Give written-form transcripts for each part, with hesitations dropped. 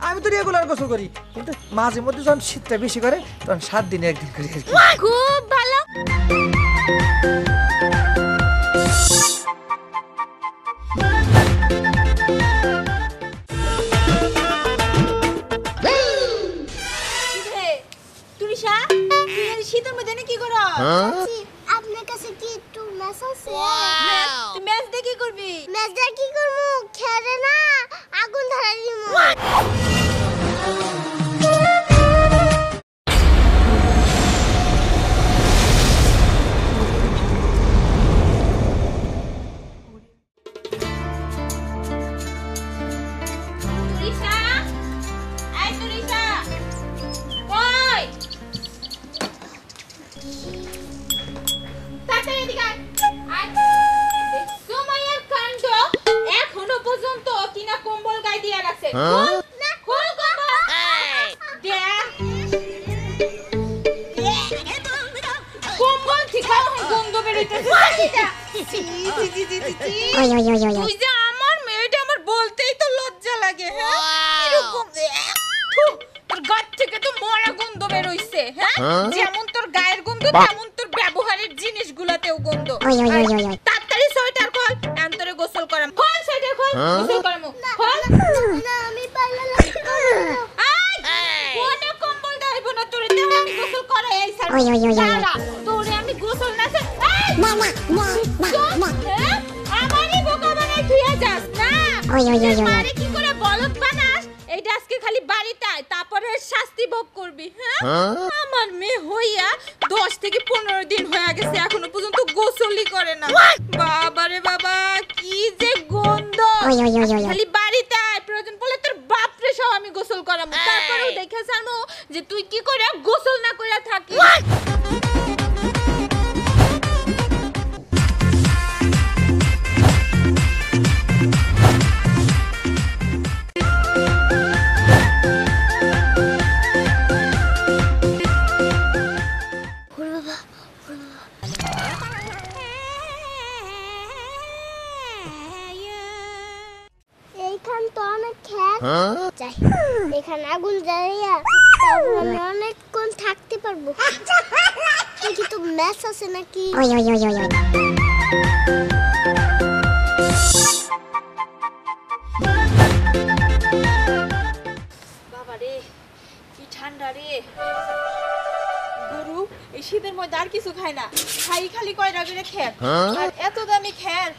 আমি তো রেগুলার গোসল করি, কিন্তু মাঝে মধ্যে যখন শীতটা বেশি করে তখন 7 দিনে একদিন করি আর কি। খুব ভালো। শীতের মধ্যে কি করো? আপনার কাছে কি একটু ম্যাচ আছে? তুই ম্যাচ দিয়ে কি করবি? ম্যাচ দিয়ে কি করবো? খেলে না আগুন ধরাই দিমু। আমার মেয়েটা আমার বলতেই তো লজ্জা লাগে। এরকম তোর গা থেকে তো মরা গন্ধ বের হইছে। যেমন তোর গায়ের গন্ধ তেমন তোর ব্যবহারের জিনিসগুলোতেও গন্ধ। তাড়াতাড়ি সোয়েটার খোল, আন্তরে গোসল করাম। খোল সোয়েটার খোল, গোসল করাম। খোল। না আমি পারলা না। কোন কম্বল দাইব না তোরে, তেও আমি গোসল করাই এই সারা। তোরে আমি গোসল না সে। না না না না আমারই বোকা বানাই তুইয়া যাস না। মারে কি করে বলদ বানাস? এইটা আজকে খালি বাড়িতে আয়, তারপরে শাস্তি ভোগ করবি। আমার মেয়ে হইয়া 10 থেকে 15 দিন হয়ে গেছে, এখনো পর্যন্ত গোসলই করে না। বাবারে বাবা, কি যে গন্ধ। খালি বাড়িতে আয়, প্রয়োজন পড়লে তোর বাপরে সব আমি গোসল করাবো। তারপরেও দেখে জানো যে তুই কি করে গোসল না কইরা থাকিস। এইখান তো অনেক খেত যাই, এখানে আগুন জ্বালিয়ে তারপর আমি অনেকক্ষণ থাকতে পারবো। দেখি তো ম্যাচ আছে নাকি। বাবা রে, কি ঠান্ডা রে। গরু এই শীতের মধ্যে আর কিছু খায় না, খাই খালি কয়টা করে খেত। আর এত দামি খেত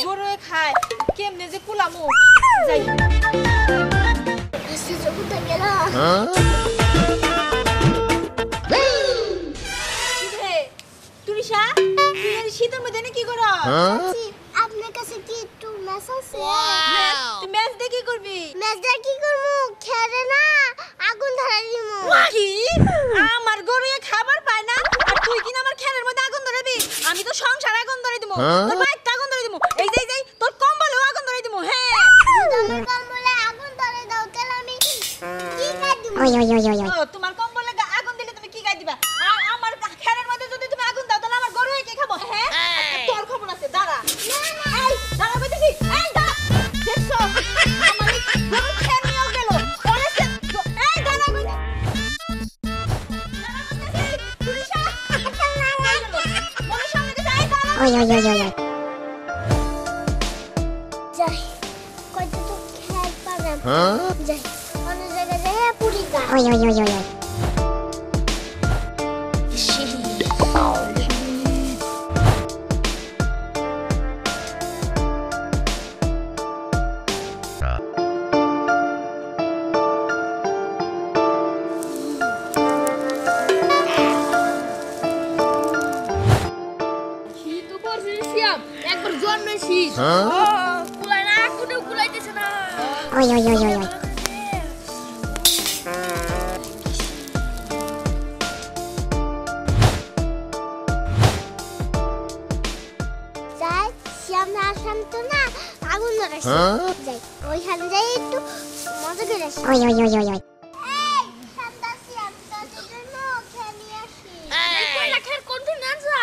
গরু খায়, কেমনে যে কুলামু। যাই কোথায় গেল? তুরিশা, তুই শীতের মধ্যে কি করো? আপনার কাছে কি একটু ম্যাচ আছে? তুই ম্যাচ দিয়ে কি করবি? ম্যাচ দিয়ে কি করবো? খেলে না আগুন ধরাই দিমু। কি? আমার গরু খাবার পায় না আর তুই কিনা আমার খেলের মধ্যে আগুন ধরাবি? আমি তো সংসারে আগুন ধরে দিমু, তোর বাইকটা আগুন ধরে দিমু, এই যে তোর কম্বলেও আগুন ধরে দিমু। হ্যাঁ, আমার কম্বলে আগুন ধরে দাও, তাহলে আমি কি কাজ দিমু? তোমার কম্বলে আগুন দিলে তুমি কি গাই দিবা? আর আমার খেলের মধ্যে যদি তুমি আগুন দাও তাহলে আমার গরু কে খাবো? হ্যাঁ, তোর খবর আছে, দাঁড়া। এই দাঁড়া বলতেছি, এই দাঁড়া। দেখছো আমার গরু খেয়ে নিয়ে গেল। পরেছে এই দাঁড়া বলতেছি। তুরিশা মনে সামনে দিতে এই দাঁড়া। যাই, কয়টা তো খেল পালাম। যাই, অন্য জায়গায় যাই পুরি গা। একবার জন্মে শীত কুলায় না, কোনেও কুলাইতেছে না। যাই, সামনে আসাম তো না আগুন ধরেছে। যাই, ওইখানে যাই একটু মজা করে আসি। এই, সামনে আসি, আমি তোদের জন্য খেয়ে নিয়ে আসি। কয়লা খের কোন দিন আনছা?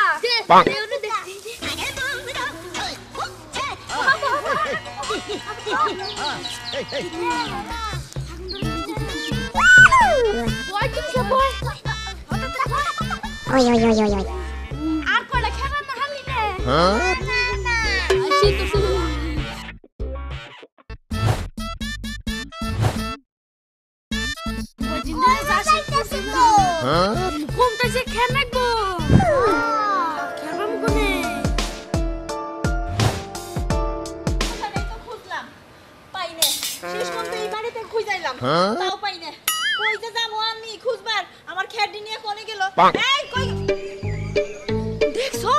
আর কয়টা খেলা না হালি নে না না কোনটা যে খেলাবো খেলাম কোনে ওখানে তো খুঁজলাম পাইনে শেষ পর্যন্ত এই বাড়িতে খুঁজাইলাম তাও পাইনে কই যে যাবো আমি খুঁজবার আমার খেড়ি নিয়ে কোনে গেল এই কই দেখছো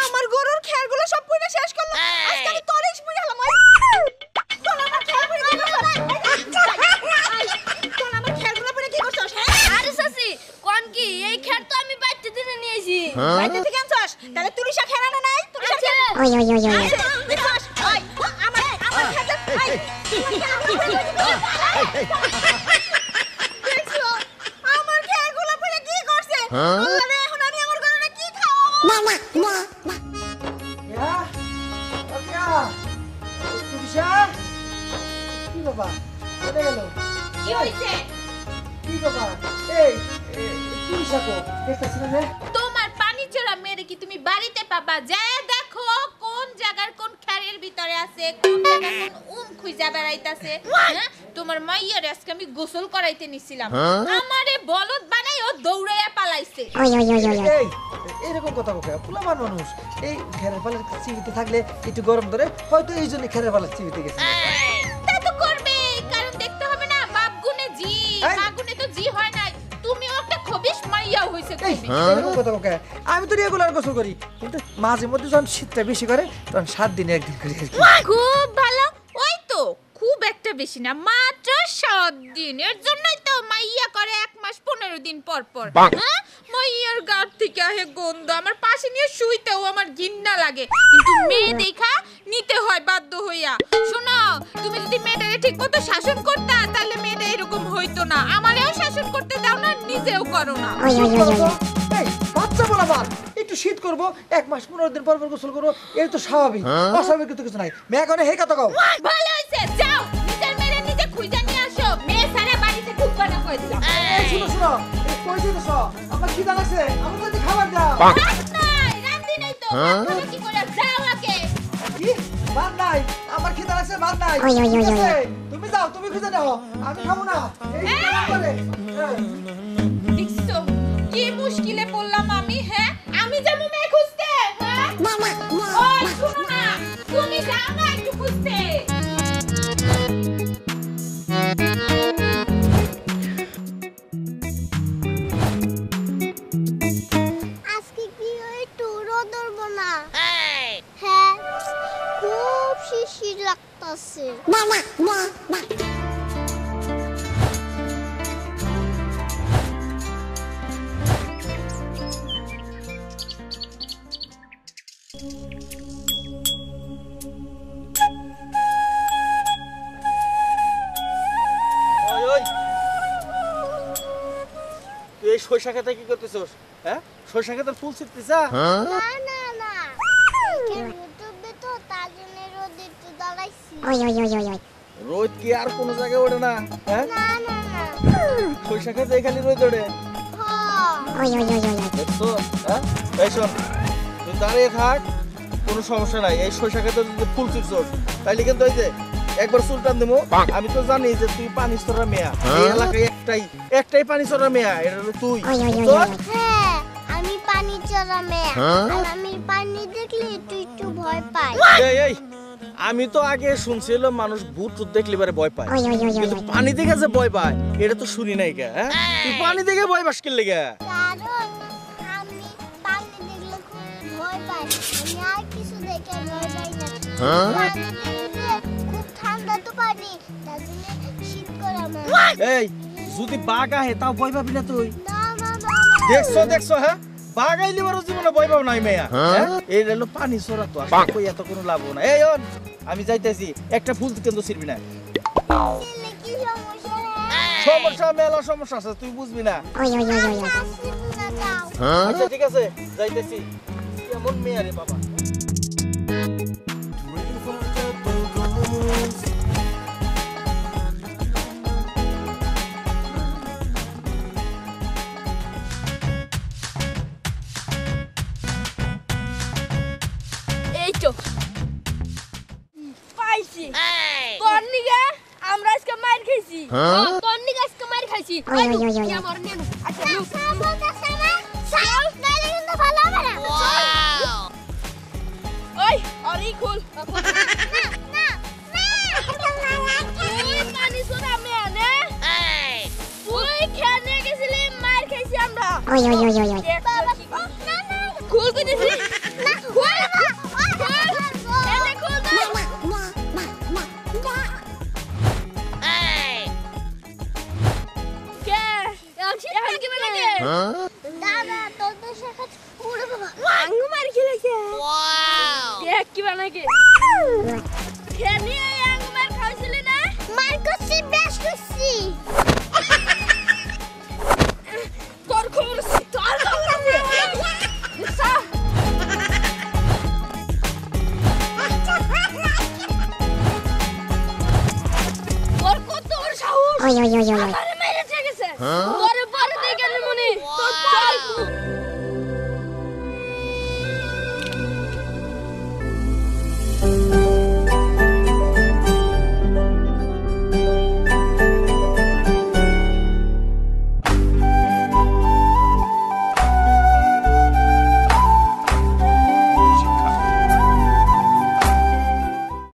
আমার গরুর খেরগুলো সব পুরো শেষ করলো আজকে আমি তোরেই পুরো হলাম কোন আমার খের পুরো কি করছ কোন আমার খেরগুলো পুরো কি করছস আরে সাসি কোন কি এই খের তো আমি বাইতে দিনে নিয়েছি বাইতে থেকে আনছস তাহলে তুলিশা খেরানো নাই তুলিশা খের দেখছস ওই আমার খের এই দেখছো আমার খেরগুলো পুরো কি করছে আরে এখন আমি আমার গরুরে কি খাওয়াবো কি বাবা কোথায় গেল কি হইছে কি বাবা এই তুই সাকো দেখতেছিস না তোমার পানি চড়া মেরে কি তুমি বাড়িতে পাবা যায় দেখো কোন জায়গার কোন খেরের ভিতরে আছে কোন জায়গার কোন খুঁজা বেড়াইতাছে হ্যাঁ তোমার মাইয়ার আজকে আমি গোসল করাইতে নিছিলাম আমারে বলদ বানাই ও দৌড়াইয়া পালাইছে এই এরকম কথা বলে পোলা মানুষ এই ঘরের পালার চিবিতে থাকলে একটু গরম ধরে হয়তো এই জন্য ঘরের পালার চিবিতে গেছে তা তো করবে কারণ দেখতে হবে না বাপ গুনে জি মা গুনে তো জি হয় না তুমিও একটা খবিশ মাইয়া হইছে তুমি এরকম কথা বলে আমি তো রেগুলার গোসল করি কিন্তু মাঝে মধ্যে যখন শীতটা বেশি করে তখন 7 দিনে একদিন করি খুব ভালো ওই তো খুব একটা বেশি না মাত্র 7 দিন এর জন্যই তো মাইয়া করে 1 মাস 15 দিন পর পর হ্যাঁ মাইয়ার গার থেকে আহে গন্ধ আমার পাশে নিয়ে শুইতেও আমার ঘৃণা লাগে কিন্তু মেয়ে দেখা নিতে হয় বাধ্য হইয়া শোনো তুমি যদি মেয়েটারে ঠিকমতো শাসন করতা তাহলে মেয়েটা এরকম হইতো না আমারেও শাসন করতে দাও না নিজেও করো না এই বাচ্চা বলা বাল একটু শীত করব 1 মাস 15 দিন পর পর গোসল করব এর তো স্বাভাবিক অস্বাভাবিক তো কিছু নাই মেয়ে কোনে হে কথা কও ভালো হইছে যাও নিজের মেয়ে নিজে খুঁজে নিয়ে আসো মেয়ে সারা বাড়িতে ঢুকবা না কই দিলাম এই শুনো এই কই দিতেছ আমার খিদা লাগছে আমার জন্য খাবার দাও নাই রান্দি নাই তো ভাত কি করে যাও আগে কি ভাত নাই আমার খিদা লাগছে ভাত নাই তুমি যাও তুমি খুঁজে নাও আমি খাবো না এই করে দেখছো কি মুশকিলে পড়লাম আমি হ্যাঁ আমি যাবো মেয়ে খুঁজতে হ্যাঁ ওই শুনো না তুমি যাও না একটু খুঁজতে আজকে কি একটু রোদর না হ্যাঁ খুব শিশির লাগতাছে তুই এই সরিষা খেতে কি করতেছস হ্যাঁ সরিষা খেতে ফুল ছিটতেছ না না না ইউটিউবে তো তার জন্য রোদে একটু দাঁড়াইছি রোদ কি আর কোন জায়গায় ওঠে না হ্যাঁ না না না সরিষা খেতে খালি রোদ ওঠে দেখছো হ্যাঁ এই শোন তুই দাঁড়িয়ে থাক কোনো সমস্যা নাই এই সরিষা খেতে যদি ফুল ছিটছস তাইলে কিন্তু ওই যে একবার চুলটান দেবো আমি তো জানি যে তুই পানি স্তরা মেয়া এই এলাকায় একটাই পানি স্তরা মেয়া এটা হলো তুই হ্যাঁ আমি পানি চড়া মেয়ে আর আমি পানি দেখলে একটু ভয় পাই এই আমি তো আগে শুনছিলাম মানুষ ভূত টুত দেখলে এবারে ভয় পায় কিন্তু পানি দেখে যে ভয় পায় এটা তো শুনি নাই কে হ্যাঁ তুই পানি দেখে ভয় পাস কি লেগে কারণ আমি পানি দেখলে খুব ভয় পাই আমি আর কিছু দেখে ভয় পাই না পানি দেখলে খুব ঠান্ডা তো পানি তার জন্য শীত করে আমার এই যদি বাঘ আহে তাও ভয় পাবি না তুই না না দেখছো হ্যাঁ বাঘ আইলে বড় জীবনে ভয় পাও নাই মেয়া এই হলো পানি সরা তো আসলে কই এত কোনো লাভ না এই আমি যাইতেছি একটা ফুল কিন্তু ছিড়বি না কি সমস্যা সমস্যা মেলা সমস্যা আছে তুই বুঝবি না আচ্ছা ঠিক আছে যাইতেছি কেমন মেয়া রে বাবা তোর নিকে আজকে মার খাইছি কি আমার নেন আচ্ছা ভালো হবে না ওই আরে খুল তুই পানি সোনা মেনে তুই খেলে গেছিলি মার খাইছি আমরা খুল কই দিছিস না খুল এনে খুল কে এখন কি লাগে দাদা তোদের সাথে পুরো বাবা আঙ্গু মার খেলেছে দেখ কি বানাকে খেনি এই আঙ্গু মার খাইছিলি না মার করছি বেশ করছি তোর খবর তোর কত বড় সাহস আমারে মেরে গেছে